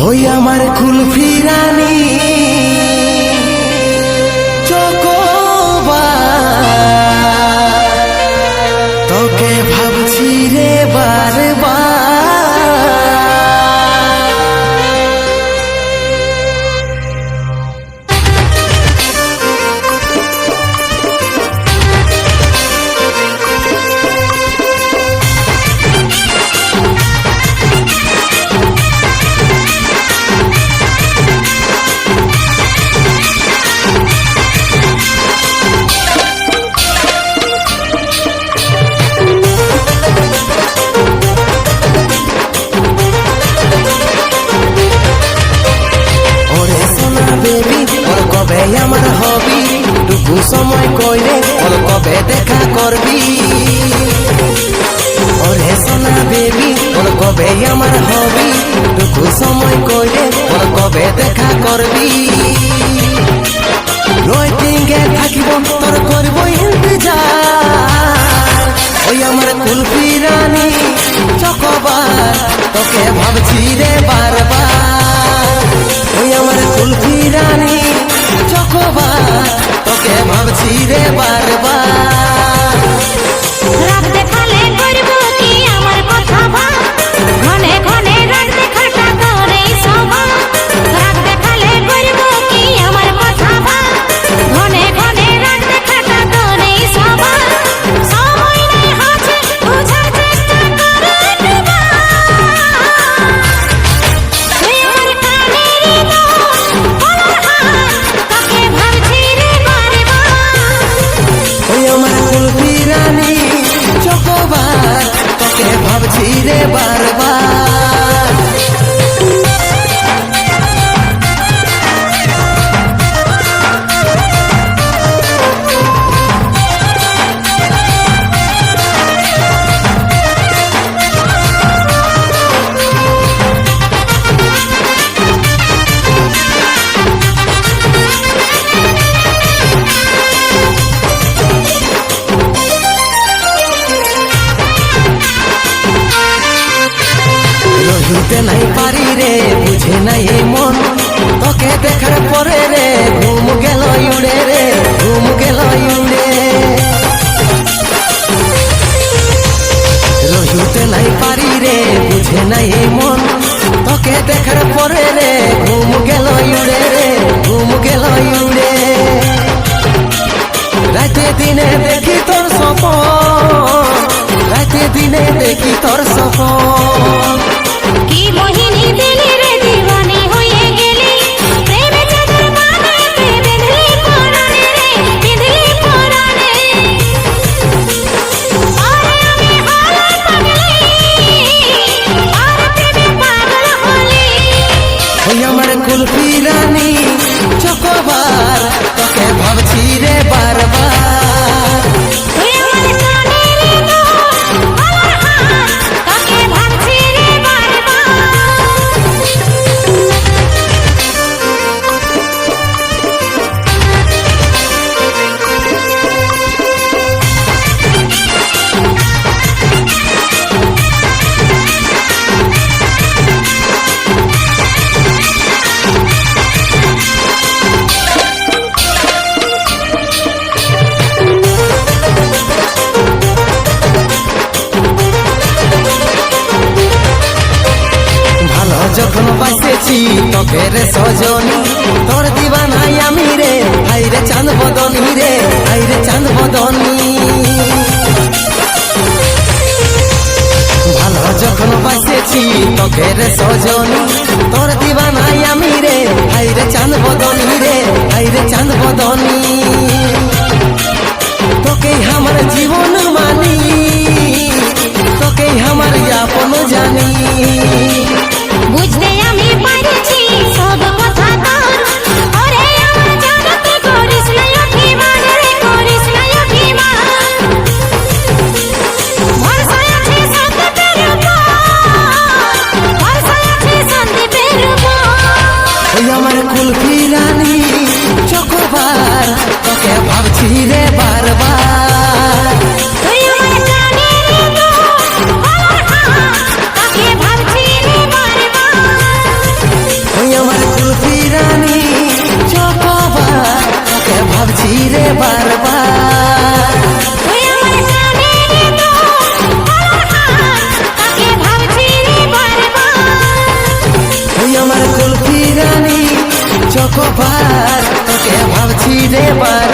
ওই আমার কুলফি রানী চকোবার, তোকে ভাবছি রে বারবার। আমার হবি টুকু সময় কইরে ওর কবে দেখা করবি? ওরে সোনা বেবি ওর কবে আমার হবি টুকু সময় কইরে ওর কবে দেখা করবি? ওয়েটিংয়ে থাকিব তোর করব ইন্তজার। ওই আমার কুলফি রানী চকোবার, তোকে ভাবছি রে বারবার। ওই আমার কুলফি রানী চকোবার, তোকে ভাবছি রে বারবার। রাত দেখালে করব কি আমার কথা ভাব, ঘনে ঘনে রাত দেখাটা করে সবা। রাত দেখালে করব কি আমার কথা ভাব, ঘনে ঘনে রাত দেখাটা করে সবা। সময় নেই হাতে বুঝার চেষ্টা করে দিবা। তুই আমার কানের বলার হাত, তোকে ভাবছি রে বারবার। ওই আমার কুলফি রানী চকোবার, তোকে ভাবছি রে বারবার। রহিতে নাই পারি রে, বুঝে নাই এই মন, তোকে দেখার পরে রে ঘুম গেল উড়ে রে, ঘুম গেল উড়ে। রহিতে নাই পারি রে, বুঝে নাই এই মন, তোকে দেখার পরে রে ঘুম গেল উড়ে রে, ঘুম গেল উড়ে। রাতে দিনে দেখি তোর স্বপন, রাতে দিনে দেখি তোর স্বপন। কি মোহিনী দিলি রে দিওয়ানি হয়ে গেলি, প্রেমে চাদর বানাইতে বেঁধলি পরাণে রে, বেঁধলি পরাণে। আরে আমি হলাম পাগলি, আর প্রেমে পাগল হলি। ওই আমার কুলফি রানী চকোবার, তোকে ভাবছি রে বারবার। তুই আমার কানের বলার হাত, তোকে ভাবছি রে বারবার। ভালো যখন বাসেছি তোকে রে সজনী, তোর দিবানাই আমি রে, হাই রে চাঁদ বদনী রে, হাই রে চাঁদ বদনী। ভালো যখন বাসেছি তোকে রে সজনী, তোর দিবানাই আমি রে, হাই রে চাঁদ বদনী রে, হাই রে চাঁদ বদনী। তোকেই আমার জীবন মানি, তোকেই আমার আপন জানি। বুঝতে আমি পারছি সব কথা তোর, ওরে আমার জানতে করিস না অভিমান রে, করিস না অভিমান। ভরসা আছে সন্দীপের উপর, ভরসা আছে সন্দীপের উপর। ওই আমার কুলফি রানী চকোবার, তোকে ভাবছি রে বারবার। তুই আমার কানের বলার হাত, তোকে ভাবছি রে কবার তোকে ভাবছি রে বার